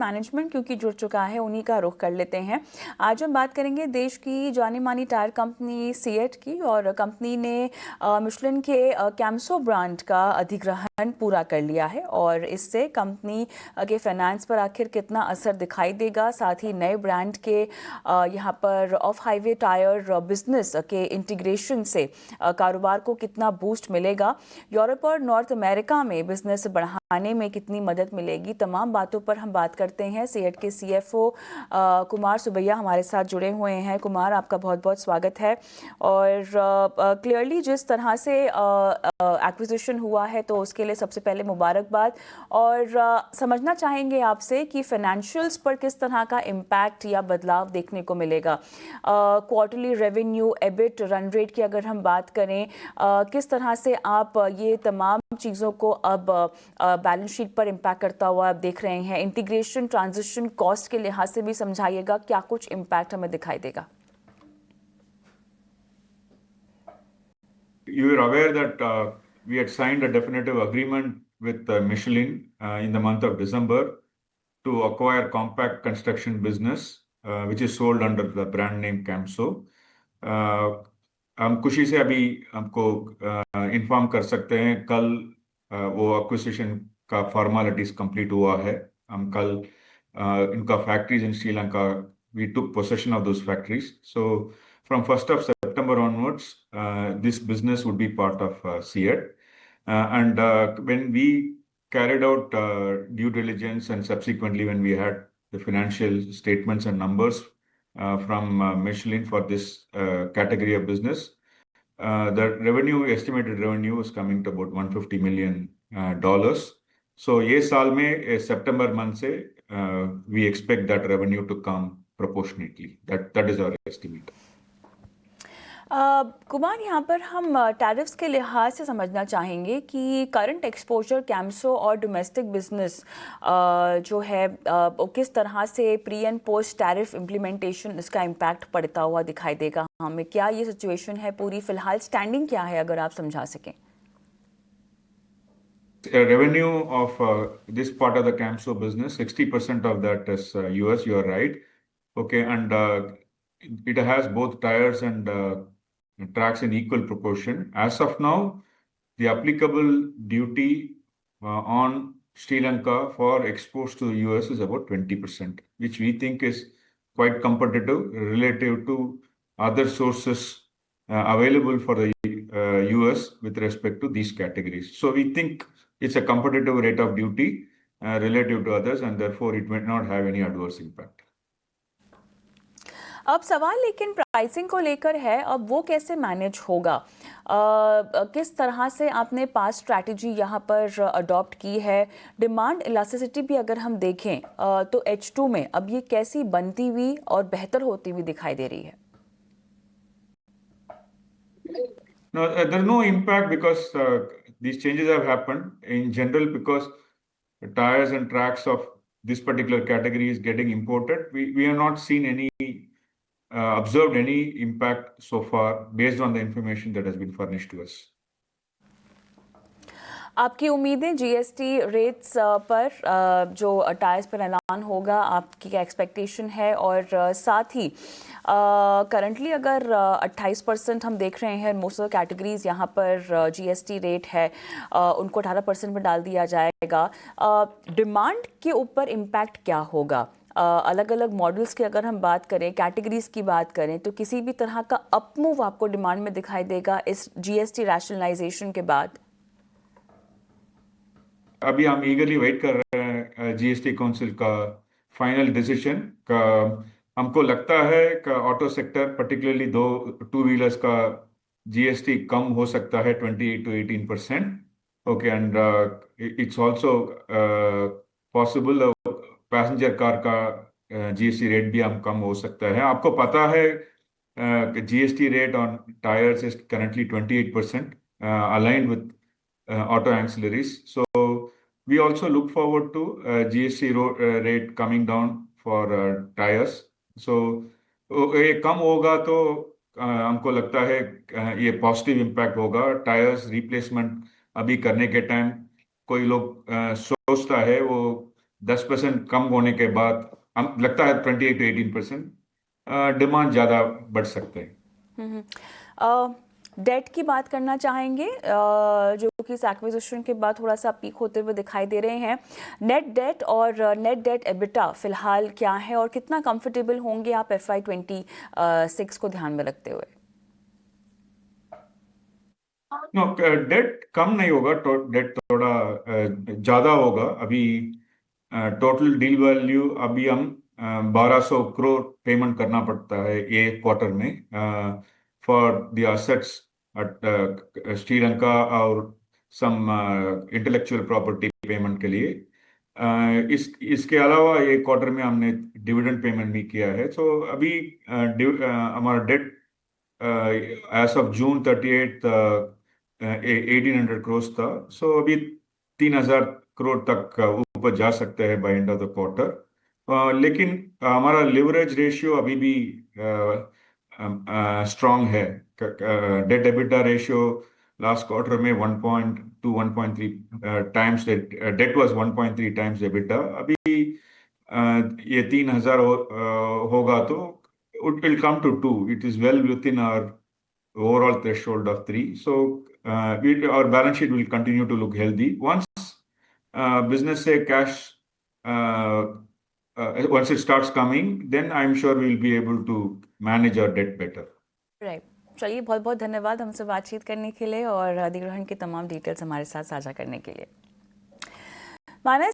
Management क्योंकि जुड़ चुका है, उन्हीं का रुख कर लेते हैं। आज हम बात करेंगे देश की जानी मानी टायर कंपनी सीएट की, और कंपनी ने मिशेलिन के कैम्सो ब्रांड का अधिग्रहण पूरा कर लिया है, और इससे कंपनी के फाइनेंस पर आखिर कितना असर दिखाई देगा, साथ ही नए ब्रांड के यहाँ पर ऑफ हाईवे टायर बिजनेस के इंटीग्रेशन से कारोबार को कितना बूस्ट मिलेगा, यूरोप और नॉर्थ अमेरिका में बिजनेस बढ़ाने में कितनी मदद मिलेगी, तमाम बातों पर हम बात करते हैं। सीएट के सीएफओ कुमार सुबैया हमारे साथ जुड़े हुए हैं। कुमार, आपका बहुत बहुत स्वागत है। और क्लियरली जिस तरह से एक्विजिशन हुआ है तो उसके लिए सबसे पहले मुबारकबाद, और समझना चाहेंगे आपसे कि फाइनेंशियल्स पर किस तरह का इम्पैक्ट या बदलाव देखने को मिलेगा। Quarterly revenue, EBIT, run rate की अगर हम बात करें, किस तरह से आप ये तमाम चीज़ों को अब बैलेंस शीट पर इम्पैक्ट करता हुआ आप देख रहे हैं। इंटीग्रेशन, ट्रांजिशन कॉस्ट के लिहाज से भी समझाइएगा, क्या कुछ इम्पैक्ट हमें दिखाई देगा। You are aware that we had signed a definitive agreement with Michelin in the month of December to acquire compact construction business, which is sold under the brand name Camso. हम खुशी से अभी हमको inform कर सकते हैं, कल वो एक्विजिशन का फॉर्मेलिटीज कंप्लीट हुआ है। हम कल इनका factories in Sri Lanka, we took possession of those factories. So from 1st of September onwards, this business would be part of SEAT. And when we carried out due diligence, and subsequently when we had the financial statements and numbers from Michelin for this category of business, the estimated revenue was coming to about $150 million. So ये साल में September month से we expect that revenue to come proportionately. That is our estimate. Kumar, यहाँ पर हम tariffs के लिहाज से समझना चाहेंगे कि करंट एक्सपोजर कैम्सो और डोमेस्टिक बिजनेस जो है किस तरह से pre and post tariff implementation इसका इम्पैक्ट पड़ता हुआ दिखाई देगा हमें। क्या ये सिचुएशन है पूरी, फिलहाल स्टैंडिंग क्या है, अगर आप समझा सकें। Revenue of this part of the Camso business, 60% of that is US, you are right. Okay, and it has both tires and tracks in equal proportion. As of now, the applicable duty on Sri Lanka for exports to the US is about 20%, which we think is quite competitive relative to other sources available for the US with respect to these categories. So we think it's a competitive rate of duty relative to others, and therefore it may not have any adverse impact. अब सवाल लेकिन pricing को लेकर है, अब वो कैसे manage होगा, किस तरह से आपने पास स्ट्रैटेजी यहाँ पर अडॉप्ट की है। डिमांड इलास्टिसिटी भी अगर हम देखें तो H2 में अब ये कैसी बनती हुई और बेहतर होती हुई दिखाई दे रही है। No, there's no impact because these changes have happened in general because the tires and tracks of this particular category is getting imported. We have not seen any observed any impact so far based on the information that has been furnished to us. आपकी उम्मीदें GST rates पर जो tyres पर ऐलान होगा, आपकी क्या expectation है, और साथ ही करंटली अगर 28% हम देख रहे हैं मोस्ट ऑफ कैटेगरीज यहाँ पर जीएसटी रेट है, उनको 18% में डाल दिया जाएगा। डिमांड के ऊपर इम्पैक्ट क्या होगा? अलग अलग मॉडल्स की अगर हम बात करें, कैटेगरीज की बात करें, तो किसी भी तरह का अपमूव आपको डिमांड में दिखाई देगा इस जीएसटी रैशनलाइजेशन के बाद? अभी हम ईगरली वेट कर रहे हैं जीएसटी काउंसिल का फाइनल डिसीजन का। हमको लगता है कि auto sector particularly two wheelers का जीएसटी कम हो सकता है 28 to 18%। Okay, and it's also possible passenger car का जीएसटी रेट भी हम कम हो सकता है। आपको पता है कि GST rate on tyres is currently 28%, aligned with auto ancillaries. So we also look forward to GST rate coming down for tires. So ये कम होगा तो हमको लगता है ये पॉजिटिव इम्पैक्ट होगा। टायर्स रिप्लेसमेंट अभी करने के टाइम कोई लोग सोचता है वो 10% कम होने के बाद हम लगता है 28 to 18% डिमांड ज़्यादा बढ़ सकते हैं। डेट की बात करना चाहेंगे, जो कि इस एक्विजिशन के बाद थोड़ा सा पीक होते हुए दिखाई दे रहे हैं। नेट डेट और नेट डेट एबिटा फिलहाल क्या है और कितना कंफर्टेबल होंगे आप FY26 को ध्यान में रखते हुए? नो, डेट कम नहीं होगा, डेट थोड़ा ज़्यादा होगा। अभी टोटल डील वैल्यू अभी हम 1200 करोड़ पेमेंट करना पड़ता है ये क्वार्टर में for the assets at Sri Lanka और सम इंटेलेक्चुअल प्रॉपर्टी पेमेंट के लिए। इसके अलावा ये क्वार्टर में हमने डिविडेंड पेमेंट भी किया है। सो अभी हमारा debt as of June 38 1800 crore था। सो अभी 3000 करोड़ तक ऊपर जा सकते हैं by end of the quarter. लेकिन हमारा लिवरेज रेशियो अभी भी स्ट्रांग है। Debt EBITDA ratio last quarter में 1.2 1.3 times, debt was 1.3 times EBITDA. अभी ये 3000 होगा तो it will come to 2. It is well within our overall threshold of 3. So our balance sheet will continue to look healthy. Once business say cash, once it starts coming, then I'm sure we'll be able to manage our debt better. Right, चलिए बहुत बहुत धन्यवाद हमसे बातचीत करने के लिए और अधिग्रहण की तमाम डिटेल्स हमारे साथ साझा करने के लिए। मानस